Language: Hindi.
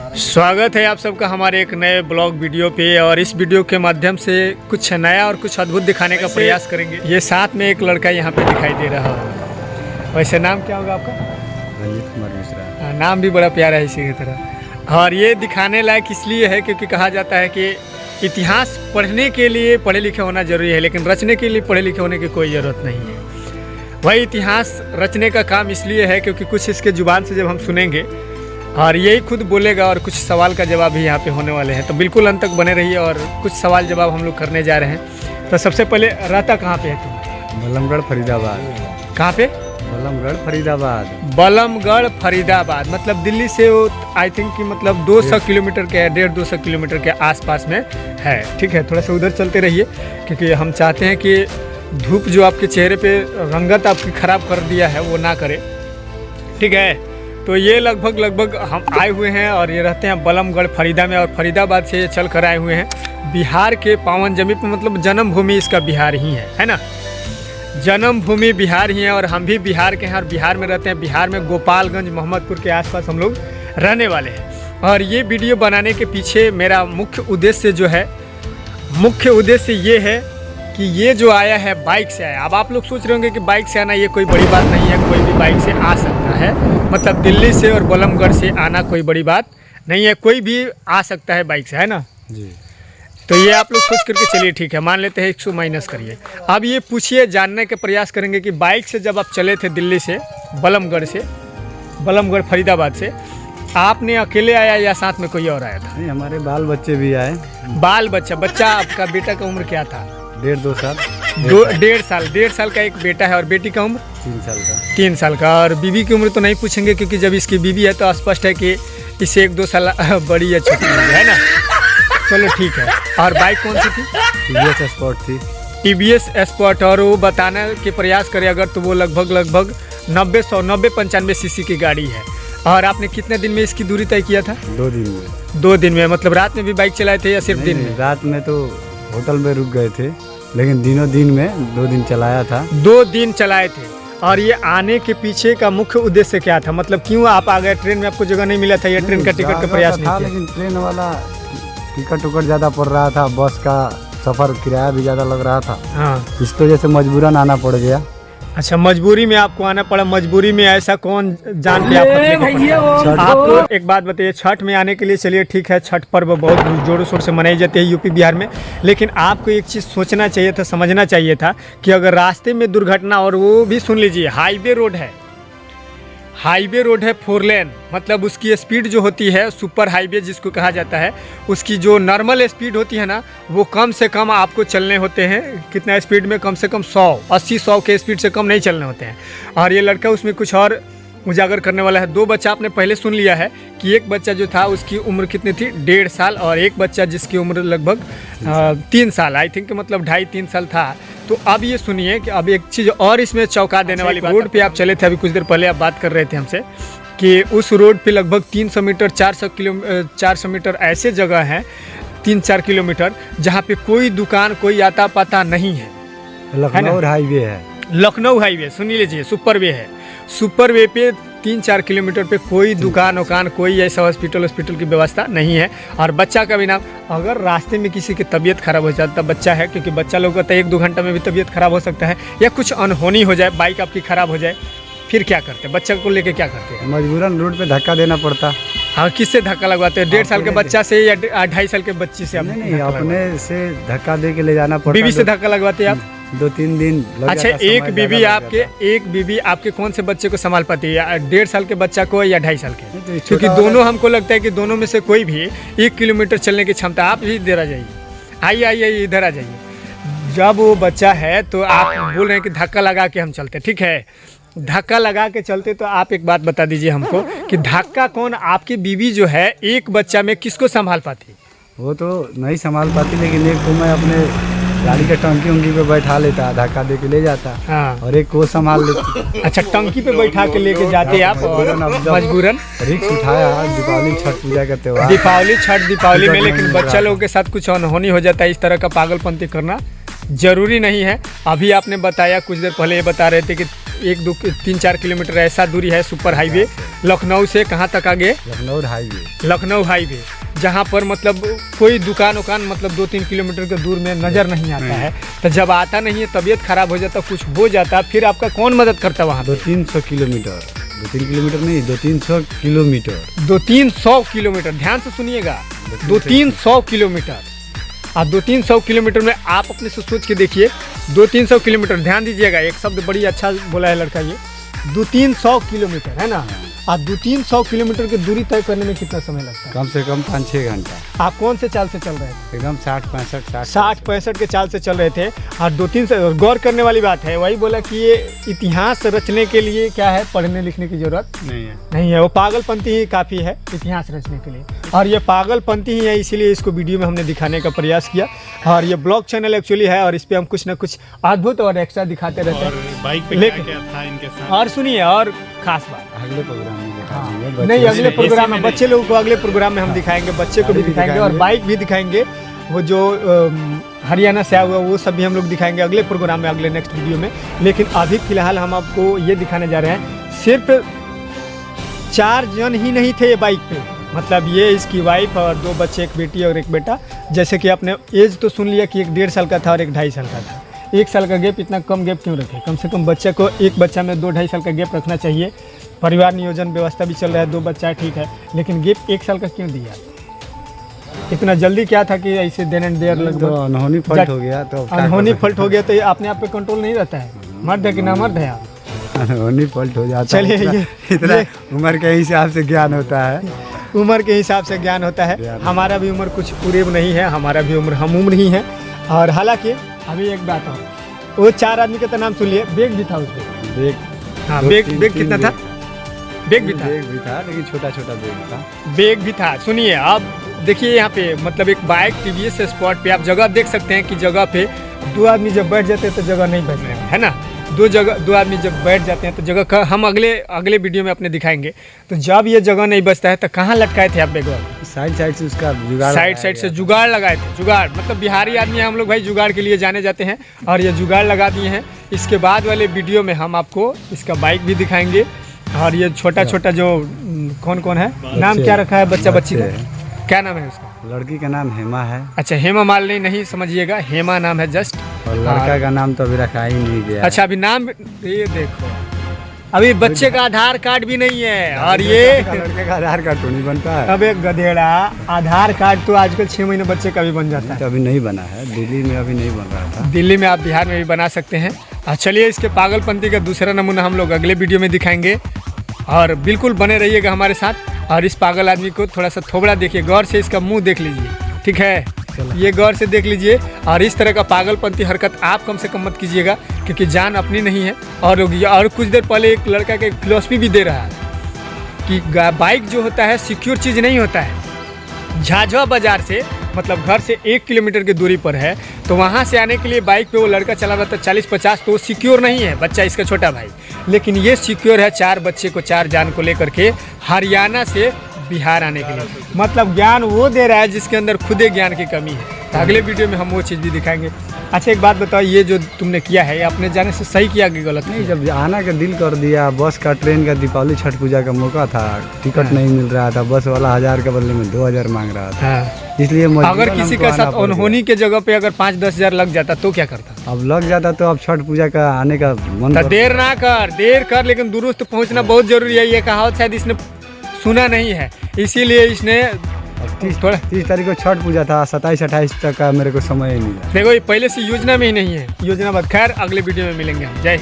स्वागत है आप सबका हमारे एक नए ब्लॉग वीडियो पे। और इस वीडियो के माध्यम से कुछ नया और कुछ अद्भुत दिखाने का प्रयास करेंगे। ये साथ में एक लड़का यहाँ पे दिखाई दे रहा है। वैसे नाम क्या होगा आपका? रंजीत कुमार मिश्रा। नाम भी बड़ा प्यारा है इसी की तरह। और ये दिखाने लायक इसलिए है क्योंकि कहा जाता है कि इतिहास पढ़ने के लिए पढ़े लिखे होना जरूरी है, लेकिन रचने के लिए पढ़े लिखे होने की कोई ज़रूरत नहीं है। वही इतिहास रचने का काम इसलिए है क्योंकि कुछ इसके जुबान से जब हम सुनेंगे और यही खुद बोलेगा और कुछ सवाल का जवाब भी यहाँ पे होने वाले हैं, तो बिल्कुल अंत तक बने रहिए। और कुछ सवाल जवाब हम लोग करने जा रहे हैं। तो सबसे पहले रहता कहाँ पे है तुम? बलमगढ़ फरीदाबाद। कहाँ पे? बलमगढ़ फरीदाबाद। बलमगढ़ फरीदाबाद मतलब दिल्ली से वो आई थिंक कि मतलब 200 किलोमीटर के 150-200 किलोमीटर के आसपास में है। ठीक है, थोड़ा सा उधर चलते रहिए क्योंकि हम चाहते हैं कि धूप जो आपके चेहरे पे रंगत आपकी ख़राब कर दिया है वो ना करे। ठीक है, तो ये लगभग हम आए हुए हैं और ये रहते हैं बलमगढ़ फरीदा में। और फरीदाबाद से ये चल कर आए हुए हैं बिहार के पावन जमीन पर, मतलब जन्मभूमि इसका बिहार ही है ना? जन्मभूमि बिहार ही है और हम भी बिहार के हैं और बिहार में रहते हैं। बिहार में गोपालगंज मोहम्मदपुर के आसपास हम लोग रहने वाले हैं। और ये वीडियो बनाने के पीछे मेरा मुख्य उद्देश्य ये है कि ये जो आया है बाइक से आया। अब आप लोग सोच रहे होंगे कि बाइक से आना ये कोई बड़ी बात नहीं है, कोई भी बाइक से आ सकता है। मतलब दिल्ली से और बलमगढ़ से आना कोई बड़ी बात नहीं है, कोई भी आ सकता है बाइक से, है ना जी। तो ये आप लोग सोच करके चलिए, ठीक है, मान लेते हैं 100 माइनस करिए। अब ये पूछिए, जानने के प्रयास करेंगे कि बाइक से जब आप चले थे दिल्ली से बलमगढ़ फरीदाबाद से, आपने अकेले आया या साथ में कोई और आया था? नहीं, हमारे बाल बच्चे भी आए। बाल बच्चा आपका बेटा का उम्र क्या था? 1.5-2 साल। 1.5 साल का एक बेटा है। और बेटी का उम्र? 3 साल का। 3 साल का। और बीवी की उम्र तो नहीं पूछेंगे क्योंकि जब इसकी बीवी है तो स्पष्ट है कि इससे 1-2 साल बड़ी या छोटी है ना। चलो ठीक है। और बाइक कौन सी थी? TVS स्पोर्ट थी। TVS sport. और वो बताने के प्रयास करें अगर तो वो लगभग 90-95 सीसी की गाड़ी है। और आपने कितने दिन में इसकी दूरी तय किया था? 2 दिन में। 2 दिन में। मतलब रात में भी बाइक चलाए थे या सिर्फ दिन में? रात में तो होटल में रुक गए थे, लेकिन दिन में 2 दिन चलाया था। 2 दिन चलाए थे। और ये आने के पीछे का मुख्य उद्देश्य क्या था? मतलब क्यों आप आ गए? ट्रेन में आपको जगह नहीं मिला था या ट्रेन का टिकट का प्रयास नहीं था? किया? लेकिन ट्रेन वाला टिकट ज़्यादा पड़ रहा था, बस का सफ़र किराया भी ज़्यादा लग रहा था। हाँ, इस वजह से मजबूरन आना पड़ गया। अच्छा, मजबूरी में आपको आना पड़ा। मजबूरी में ऐसा कौन जान पे आप आपको एक बात बताइए, छठ में आने के लिए चलिए ठीक है, छठ पर्व बहुत जोरों शोर से मनाई जाती है यूपी बिहार में, लेकिन आपको एक चीज़ सोचना चाहिए था, समझना चाहिए था कि अगर रास्ते में दुर्घटना, और वो भी सुन लीजिए हाईवे रोड है 4 लेन, मतलब उसकी स्पीड जो होती है सुपर हाईवे जिसको कहा जाता है, उसकी जो नॉर्मल स्पीड होती है ना, वो कम से कम आपको चलने होते हैं कितना स्पीड में? कम से कम 80-100 के स्पीड से कम नहीं चलने होते हैं। और ये लड़का उसमें कुछ और उजागर करने वाला है। 2 बच्चा आपने पहले सुन लिया है कि एक बच्चा जो था उसकी उम्र कितनी थी? 1.5 साल। और एक बच्चा जिसकी उम्र लगभग 3 साल आई थिंक, मतलब 2.5-3 साल था। तो अब ये सुनिए कि अब एक चीज़ और इसमें चौंका देने वाली बात। रोड पे आप चले थे, अभी कुछ देर पहले आप बात कर रहे थे हमसे कि उस रोड पे लगभग 300 मीटर 400 मीटर ऐसे जगह हैं, 3-4 किलोमीटर, जहाँ पे कोई दुकान, कोई आता पता नहीं है। लखनऊ हाईवे है। लखनऊ हाईवे सुन लीजिए, सुपरवे है। सुपरवे पे 3-4 किलोमीटर पे कोई दुकान उकान, कोई ऐसा हॉस्पिटल की व्यवस्था नहीं है। और बच्चा का भी नाम, अगर रास्ते में किसी की तबीयत खराब हो जाता, बच्चा है क्योंकि बच्चा लोग कहता है 1-2 घंटा में भी तबीयत खराब हो सकता है, या कुछ अनहोनी हो जाए, बाइक आपकी खराब हो जाए, फिर क्या करते हैं? बच्चा को लेके क्या करते हैं? मजबूरन रोड पे धक्का देना पड़ता। हाँ, किससे धक्का लगवाते हैं? 1.5 साल के बच्चा से या 2.5 साल के बच्ची से? नहीं, अपने से धक्का दे के ले जाना पड़ता। बीवी से धक्का लगवाते हैं आप? 2-3 दिन लग अच्छा, जाता, एक बीवी आपके कौन से बच्चे को संभाल पाती है? 1.5 साल के बच्चा को या 2.5 साल के? क्योंकि दोनों, हमको लगता है कि दोनों में से कोई भी 1 किलोमीटर चलने की क्षमता। आप भी इधर आ जाइए, आइए इधर आ जाइए। जब वो बच्चा है तो आप बोल रहे हैं कि धक्का लगा के हम चलते, ठीक है, धक्का लगा के चलते, तो आप एक बात बता दीजिए हमको कि धक्का कौन, आपकी बीवी जो है एक बच्चा में किसको संभाल पाती? वो तो नहीं संभाल पाती, लेकिन एक को मैं अपने गाड़ी के टंकी उंकी पे बैठा लेता, धक्का दे के ले जाता। हाँ। और एक को संभाल लेती। अच्छा, टंकी पे बैठा के लेके जाते आप? और मजबूरन रिक्स उठाया। दीपावली छठ पूजा का त्योहार, दीपावली में, लेकिन बच्चा लोगों के साथ कुछ अनहोनी हो जाता है, इस तरह का पागलपंती करना जरूरी नहीं है। अभी आपने बताया, कुछ देर पहले ये बता रहे थे कि 1-2-3-4 किलोमीटर ऐसा दूरी है सुपर हाईवे लखनऊ से। कहाँ तक आगे? लखनऊ हाईवे, जहाँ पर मतलब कोई दुकान मतलब 2-3 किलोमीटर के दूर में नज़र नहीं आता है। तो जब आता नहीं है, तबीयत खराब हो जाता, कुछ हो जाता, फिर आपका कौन मदद करता वहाँ? 200-300 किलोमीटर, 2-3 किलोमीटर नहीं, 200-300 किलोमीटर, 200-300 किलोमीटर। ध्यान से सुनिएगा, 200-300 किलोमीटर। और 200-300 किलोमीटर में आप अपने से सोच के देखिए, 200-300 किलोमीटर, ध्यान दीजिएगा, एक शब्द बड़ी अच्छा बोला है लड़का, ये 200-300 किलोमीटर है ना। और 200-300 किलोमीटर की दूरी तय करने में कितना समय लगता है? कम से कम 5-6 घंटा। आप कौन से चाल से चल रहे थे? एकदम 60-65 60-65 के चाल से चल रहे थे। और 2-3 से गौर करने वाली बात है, वही बोला कि ये इतिहास रचने के लिए क्या है, पढ़ने लिखने की जरूरत नहीं है। वो पागलपंती ही काफ़ी है इतिहास रचने के लिए, और ये पागलपंती ही है, इसीलिए इसको वीडियो में हमने दिखाने का प्रयास किया। और ये ब्लॉग चैनल एक्चुअली है, और इस पर हम कुछ ना कुछ अद्भुत और एक्स्ट्रा दिखाते रहते हैं। बाइक पे क्या था इनके साथ? और सुनिए, और खास बात अगले प्रोग्राम में नहीं, अगले प्रोग्राम में बच्चे लोगों को अगले प्रोग्राम में हम दिखाएंगे, बच्चे को भी दिखाएंगे और बाइक भी दिखाएंगे। वो जो हरियाणा से आया हुआ वो सब भी हम लोग दिखाएंगे अगले प्रोग्राम में, अगले नेक्स्ट वीडियो में। लेकिन अभी फिलहाल हम आपको ये दिखाने जा रहे हैं, सिर्फ 4 जन ही नहीं थे ये बाइक पे, मतलब ये इसकी वाइफ और 2 बच्चे, एक बेटी और एक बेटा। जैसे कि आपने एज तो सुन लिया कि एक 1.5 साल का था और एक 2.5 साल का था। 1 साल का गैप, इतना कम गैप क्यों रखे? कम से कम बच्चे को, एक बच्चा में 2-2.5 साल का गैप रखना चाहिए। परिवार नियोजन व्यवस्था भी चल रहा है, 2 बच्चा है, ठीक है, लेकिन गैप 1 साल का क्यों दिया? इतना जल्दी क्या था कि ऐसे देन एंड देयर लग तो अनहोनी फॉल्ट हो गया, तो अनहोनी फॉल्ट हो गया, तो ये अपने आप पे कंट्रोल नहीं रहता है। मर्द है कि ना मर्द है आप? अनहोनी फॉल्ट हो जाता है। चलिए, इतना उम्र के हिसाब से ज्ञान होता है, उम्र के हिसाब से ज्ञान होता है। हमारा भी उम्र कुछ पूरे नहीं है, हमारा भी उम्र हम उम्र ही है। और हालांकि अभी एक बात और, वो 4 आदमी का तो नाम सुन लिए, बैग भी था उसमें। हाँ, बैग कितना था? बैग भी था, लेकिन छोटा बैग था। बैग भी था। सुनिए, अब देखिए यहाँ पे मतलब एक बाइक टीवीएस स्पॉट पे आप जगह देख सकते हैं कि जगह पे 2 आदमी जब बैठ जाते हैं तो जगह नहीं बच रहा है ना। 2 आदमी जब बैठ जाते हैं तो जगह का हम अगले वीडियो में अपने दिखाएंगे। तो जब ये जगह नहीं बचता है तो कहाँ लटकाए थे आप बैग? साइड से उसका जुगाड़, साइड से जुगाड़ लगाए थे। जुगाड़ मतलब बिहारी आदमी हम लोग भाई, जुगाड़ के लिए जाने जाते हैं, और ये जुगाड़ लगा दिए हैं। इसके बाद वाले वीडियो में हम आपको इसका बाइक भी दिखाएंगे। और ये छोटा जो कौन है, नाम क्या रखा है बच्चा बच्ची का, क्या नाम है उसका? लड़की का नाम हेमा है। अच्छा, हेमा मालिनी नहीं समझिएगा, हेमा नाम है जस्ट। और लड़का का नाम तो अभी रखा ही नहीं गया। अच्छा, अभी नाम, ये देखो, अभी बच्चे का आधार कार्ड भी नहीं है। और ये लड़के का आधार कार्ड तो नहीं बनता है। अब एक गधेड़ा, आधार कार्ड तो आजकल 6 महीने बच्चे का भी बन जाता है। तो अभी नहीं बना है, दिल्ली में अभी नहीं बन रहा था। दिल्ली में, आप बिहार में भी बना सकते हैं। चलिए, इसके पागलपंती का दूसरा नमूना हम लोग अगले वीडियो में दिखाएंगे, और बिल्कुल बने रहिएगा हमारे साथ। और इस पागल आदमी को थोड़ा सा थोबड़ा देखिए, गौर से इसका मुंह देख लीजिए, ठीक है? ये गौर से देख लीजिए। और इस तरह का पागलपंती हरकत आप कम से कम मत कीजिएगा, क्योंकि जान अपनी नहीं है। और कुछ देर पहले एक लड़का के फिलॉसफी भी दे रहा है कि बाइक जो होता है सिक्योर चीज़ नहीं होता है। झाझवा बाज़ार से, मतलब घर से 1 किलोमीटर की दूरी पर है, तो वहाँ से आने के लिए बाइक पे वो लड़का चला रहा था 40-50, तो वो सिक्योर नहीं है, बच्चा इसका छोटा भाई। लेकिन ये सिक्योर है 4 बच्चे को, 4 जान को लेकर के हरियाणा से बिहार आने के लिए। मतलब ज्ञान वो दे रहा है जिसके अंदर खुदे ज्ञान की कमी है। तो अगले वीडियो में हम वो चीज़ भी दिखाएंगे। अच्छा, एक बात बताओ, ये जो तुमने किया है, अपने जाने से सही किया कि गलत? नहीं, जब आना का दिल कर दिया, बस का, ट्रेन का, दीपावली छठ पूजा का मौका था, टिकट नहीं मिल रहा था, बस वाला 1000 के बदले में 2000 मांग रहा था। इसलिए अगर किसी के साथ अनहोनी के जगह पे अगर 5-10 हज़ार लग जाता तो क्या करता? अब लग जाता तो अब छठ पूजा का आने का मन। तो देर ना कर, देर कर, लेकिन दुरुस्त पहुंचना बहुत जरूरी है। ये कहावत शायद इसने सुना नहीं है, इसीलिए इसने 30 तारीख को छठ पूजा था, 27-28 तक का मेरे को समय ही नहीं मिला। देखो, ये पहले से योजना में ही नहीं है, योजना बाद। खैर, अगले वीडियो में मिलेंगे हम। जय